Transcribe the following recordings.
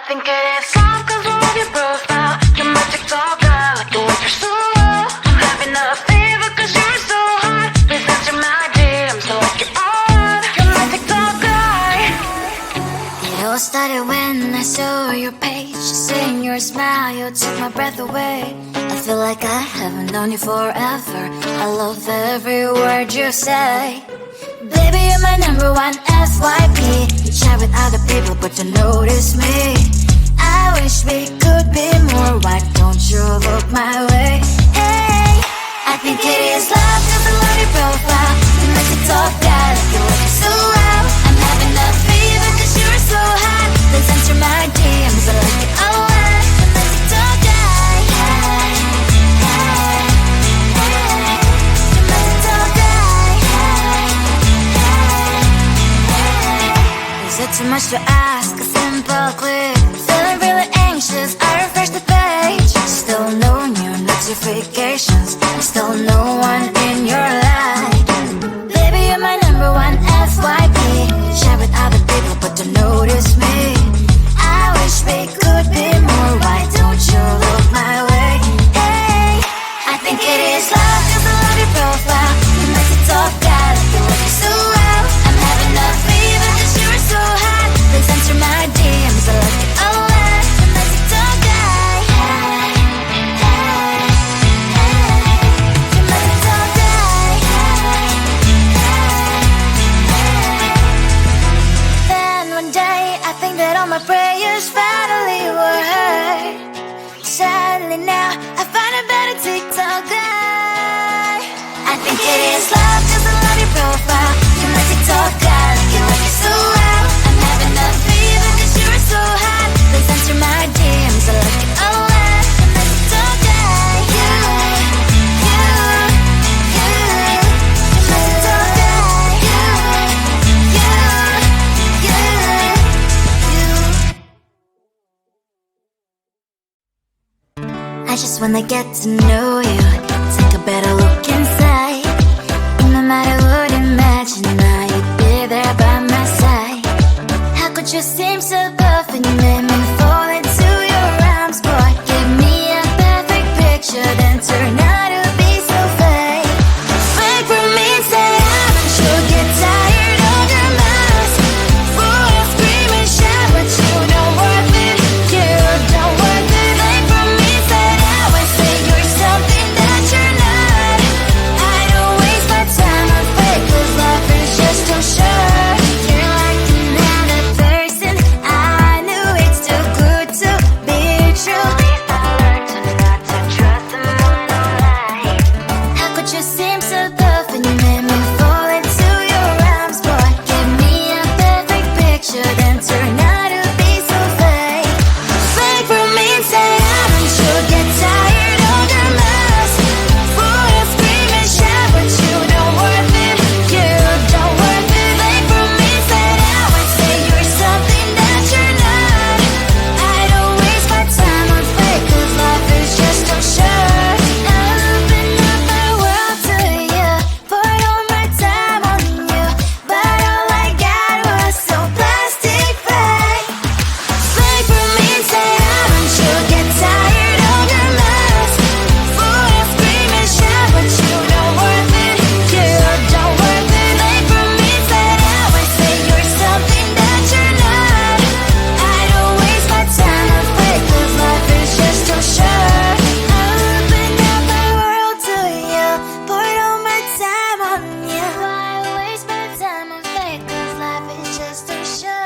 think it is soft cause I love your profile. You're my TikTok girl, like the way you're so low. I'm having a fever cause you're so hot. Please answer my DMs, so like you're on. You're my TikTok guy. It all started when I saw your page. Seeing your smile, you took my breath away. I feel like I haven't known you forever. I love every word you say. Baby, you're my number one FYP. You chat with other people but you notice me. I wish we could be more. Why don't you look my way? Hey, I think it is love cause I love your profile. You make it talk that you look so well. I'm having a fever cause you're so hot. Please answer my DMs, I like it a lot. You make it talk that. Hey, hey, hey. You make it talk that. Is it too much to ask? A simple click. Feeling really anxious, I refresh the page. Still no new notifications. Still no one in your life. Baby, you're my number one FYP. Share with other people but don't notice me. I wish we could be more. Why don't you look my way? Hey, I think it is love cause I love your profile. You make it talk that you look so well. I'm having a fever cause you're so hot. Please answer my DMs, I like it a lot. You make it talk that. Hey, hey, hey. You make it talk that. Hey, hey, hey. Then one day I think that all my prayers finally were heard. Sadly now I find a better TikTok guy. I think it is love cause I love your profile. You make it talk guy, you like it so well. I'm having a fever cause you're so hot. Please answer my DMs, I like it a lot. You make it talk guy. You make it talk guy. I just wanna get to know you. Take a better look inside. No matter what, imagine now you'd be there by my side. How could you seem so perfect? You made me fall into your arms, boy. Give me a perfect picture, then turn out to be so fake. Fake for me, say haven't you get tired of your mess? Boy, scream and shout, but you don't worth it. You don't worth it. Fake for me, say always say you're something that you're not. I don't waste my time on fake, cause life is just too short. You're like another person. I knew it's too good to be true. I learned to not to trust someone online. How could you seem so perfect? You made me fall into your arms, boy. Give me a perfect picture, then turn out to be so fake. Fake for me, say haven't you get tired of your mess? Boy, I scream and shout, but you don't worth it. You don't worth it. Fake for me, say always say you're something that you're not. I don't waste my time on fake, cause life is just too short. I open up my world to you, poured all my time on you, but all I got was so plastic fake. Fake for me, say haven't you get tired of your mess? Boy, I scream and shout, but you don't worth it. You don't worth it. Fake for me, say always say you're something that you're not. I don't waste my time on fake, cause life is just too short. I open up my world to you, poured all my time on you. Why waste my time on fake, cause life is just too short.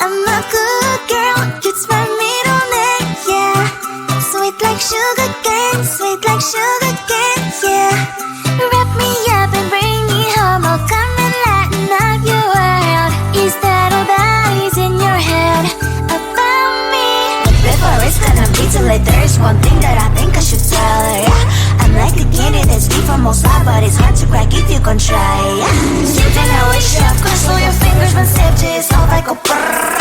I'm a good girl, it's my middle name, yeah. Sweet like sugar cane, sweet like sugar cane, yeah. Wrap me up and bring me home, I'll come and lighten up your world. Is that all that is in your head about me? But before it's gonna be too late, there's one thing that I think I should tell her, yeah. I'm like the candy that's deep from most high, but it's hard to crack if you can try, yeah. Something I wish you cross all your fingers when safety is all like a brrrr.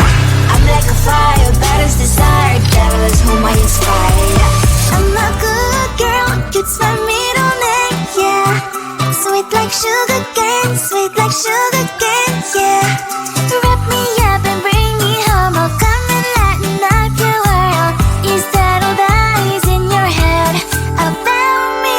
I'm like a fire, battles desire, devil is whom I inspire. Sweet like sugar cane, sweet like sugar cane, yeah. Wrap me up and bring me home. I'll come and lighten up your world. Is that all that is in your head about me?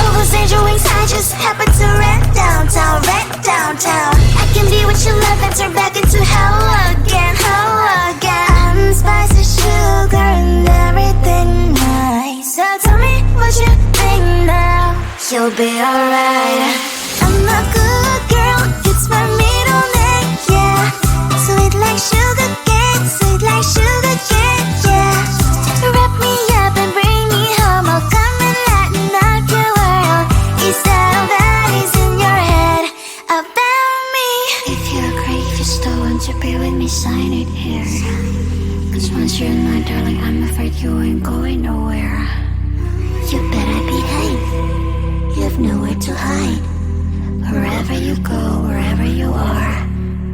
Oh, those angel wings I just happen to rent downtown, rent downtown. I can be what you love and turn back into hell again, hell again. Spicy sugar and everything nice. So tell me what you think now. You'll be alright. I'm a good girl, it's my middle name, yeah. Sweet like sugar cane, sweet like sugar cane, yeah. Wrap me up and bring me home. I'll come and lighten up your world. Is that all that is in your head about me? If you're great, if you still want to be with me, sign it here. Cause once you're mine, darling, I'm afraid you ain't going nowhere. You better behave. You have nowhere to hide. Wherever you go, wherever you are,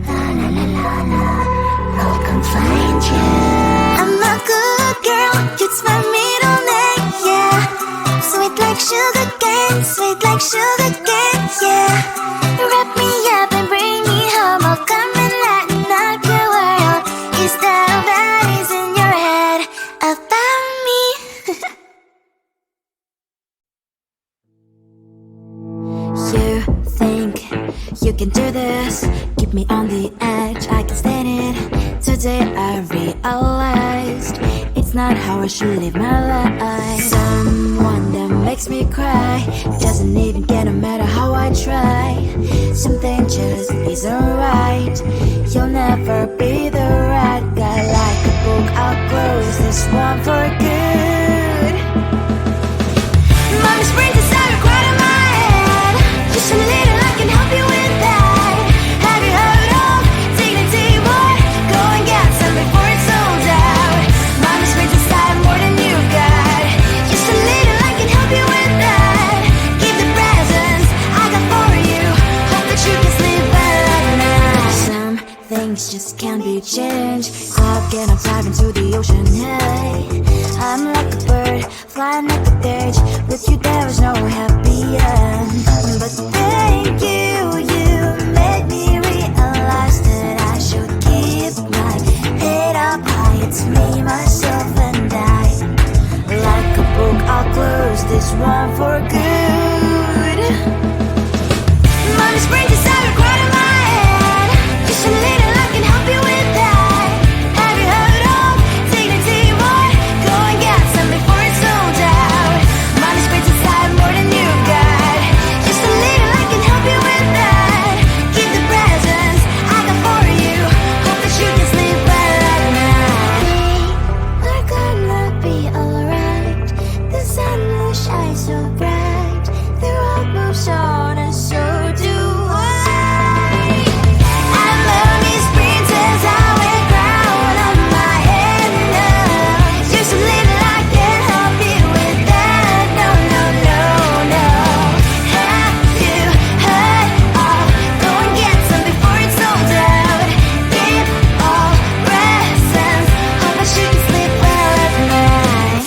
la la la la la, I'll come find you. I'm a good girl, it's my middle name, yeah. Sweet like sugar cane, sweet like sugar cane, yeah. Wrap me up and bring me home. I'll come and lighten up your world. Is that all that is in your head about me? You think you can do this, keep me on the edge, I can stand it. Today I realized it's not how I should live my life. Someone that makes me cry doesn't even get no matter how I try. Something just isn't right. You'll never be the right guy. Like a book, I'll close this one for good. Mommy's brain decided right in my head. Just a little, I can help you with that. Have you heard of dignity, boy? Go and get some before it's sold out. Mommy's brain decided more than you got. Just a little, I can help you with that. Give the presents I got for you. Hope that you can sleep well at night. Some things just can't be changed. How can I dive into the ocean? Hey, I'm like a bird flying like a cage. With you there is no happy end. But thank you, you made me realize that I should keep my head up high. It's me, myself and I. Like a book, I'll close this one for good. Mommy's brain decided right in my head. Just a little, I can help you with that. Have you heard of dignity, boy? Go and get some before it's sold out. Mommy's brain decided more than you got. Just a little, I can help you with that. Give the presents I got for you. Hope that you can sleep well at night. We're gonna be alright. The sun will shine so bright. The road moves on and so do I. I'm Lonely's princess, I wear crown on my head now. Just a little, I can help you with that. No, no, no, no. Have you heard of? Go and get some before it's sold out. Give all presents. Hope that you can sleep well at night.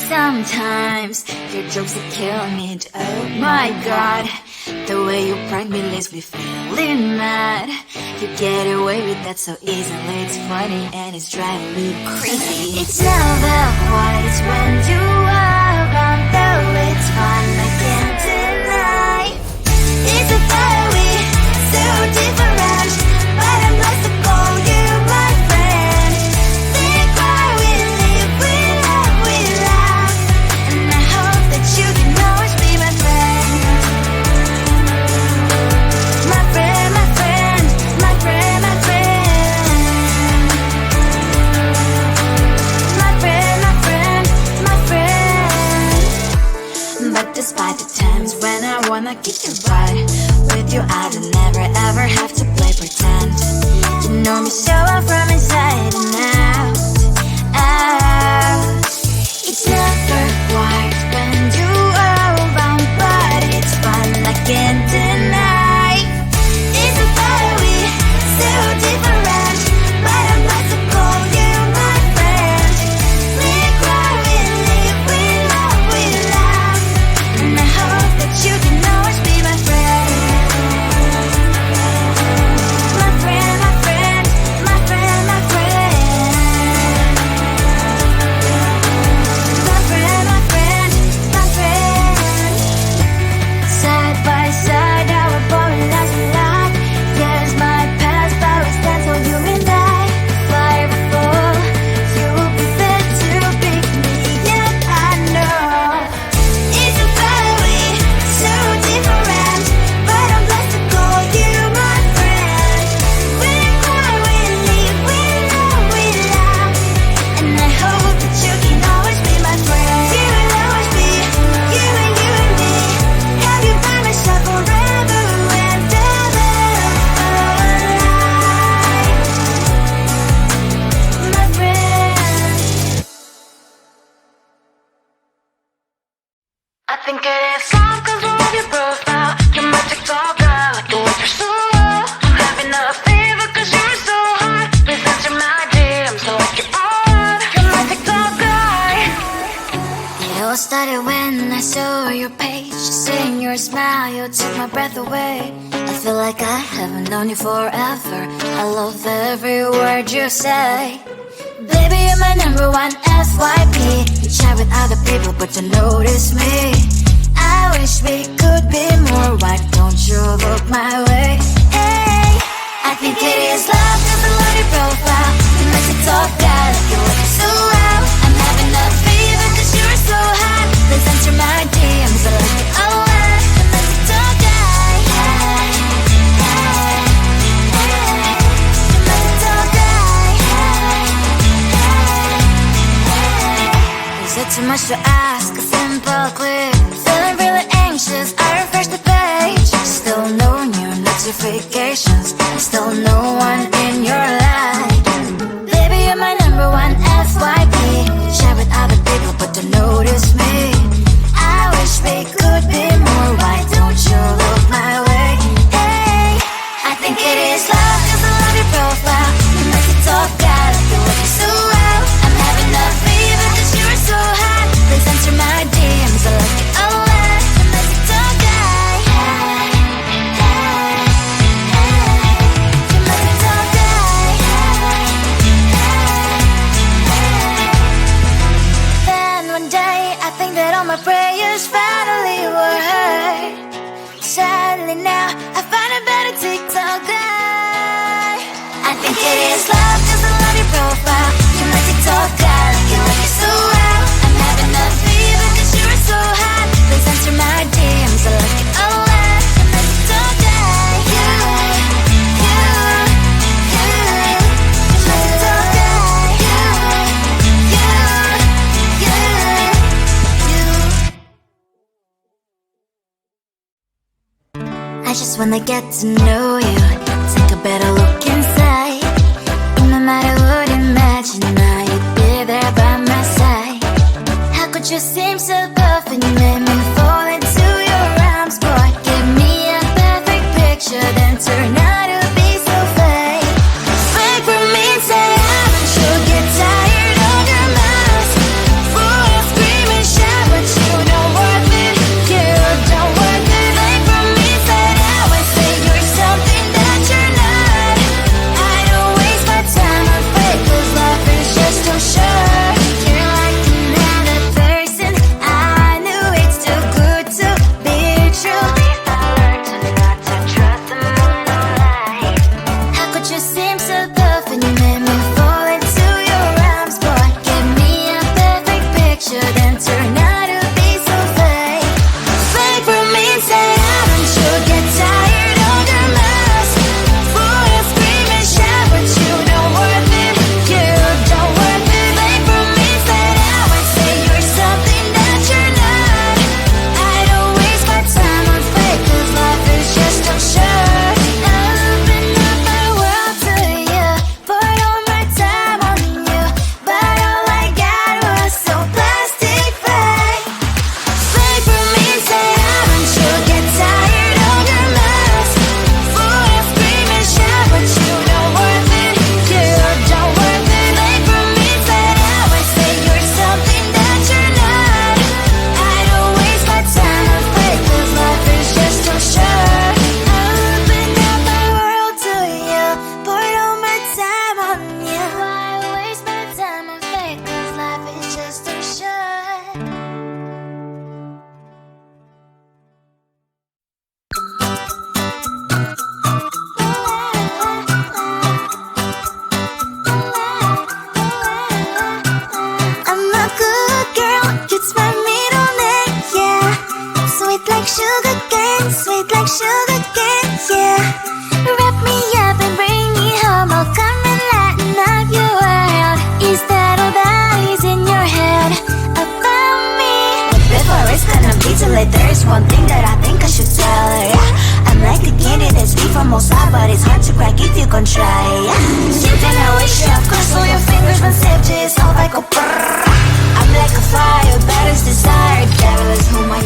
Sometimes your jokes are killing me. Oh my god, the way you prank me leaves me feeling mad. You get away with that so easily. It's funny and it's driving me crazy. It's never quite, it's when you are around, though it's fun, I can't deny. It's a fire we so different, but I'm blessed to call you my friend. Think why we live, we love, we laugh, and I hope that you can always be my friend. My friend, my friend, my friend, my friend. My friend, my friend, my friend. But despite the times when I wanna kick your butt, with you I don't never ever have to play pretend. You know me so well from inside and out, out. It's never quite when you are around, but it's fun, I can't deny. It's a fire we so different, but I'm blessed to started when I saw your page. Seeing your smile, you took my breath away. I feel like I haven't known you forever. I love every word you say. Baby, you're my number one FYP. You chat with other people, but you notice me. I wish we could be more. Why don't you look my way? Hey, I think it is love, cause I love your profile. You make me talk guy, like you look so well. I'm having a fever cause you're so hot. Please answer my DMs, I like it a lot. You make me talk guy. Hey, hey, hey. You make me talk guy. Hey, hey, hey. Is it too much to ask? A simple click. Feeling really anxious, I refresh the page. Still no new notifications. Still no one in your life. Baby, you're my number one FYP. Share with other people, but don't notice me. I wish we could be more. Why don't you look my way? Hey, I think it is love, cause I love your profile. You make me talk guy, like you look so well. I'm having a fever cause you're so hot. Please answer my DMs, I like it a lot. You make me talk guy. Hey, hey, hey. You make me talk guy. Hey, hey, hey. Then one day I think that all my prayers finally were heard. Sadly now I find a better TikTok guy. I think it is love cause I love your profile. You my TikTok guy, like you look so well. I'm having a fever cause you're so hot. Please answer my DMs, I like it a lot. You my TikTok guy. You my TikTok guy. I just wanna get to know you. Take a better look inside. No matter what, imagine now you'd be there by my side. How could you seem so perfect? You made me fall into your arms, boy. Give me a perfect picture, then turn out to be so fake. Fake for me, say haven't you get tired of your mouth? Boy, scream and shout, but you don't worth it. You don't worth it. Fake for me, say that way, say you're something that you're not. I don't waste my time on fake, cause life is just too short. You're like another person. I knew it's too good to be true. I learned to not to trust someone online. How could you seem so perfect? You made me fall into your arms, boy. Give me a perfect picture, then turn out to be so fake. Fake for me, say haven't you get tired of your mask? Boy, I scream and shout, but you don't worth it. You don't worth it. Fake for me, say that way, say you're something that you're not. I don't waste my time on fake, cause life is just too short. Open up my world to you, poured all my time on you, but all I got was so plastic fake. Fake for me, say haven't you get tired of your mask? Boy, I scream and shout, but you don't worth it. You don't worth it. Fake for me, say that way, say you're something that you're not. I don't waste my time on fake, cause life is just too short. Open up my world to you, poured all my time on you. Why waste my time on fake, cause life is just too short. I'm a good girl, it's my middle name, yeah. Sweet like sugar cane, sweet like sugar cane, yeah. Wrap me up and bring me home, I'll come and lighten up your world. Is that all that is in your head about me? Before it's gonna be too late, there's one thing that I think I should tell her, yeah. I'm like the candy that's sweet from outside, but it's hard to crack if you can try, yeah. Something I wish you have crossed all your fingers when safety is all like a brrrr. I'm like a fire, baddest desire, devil is whom I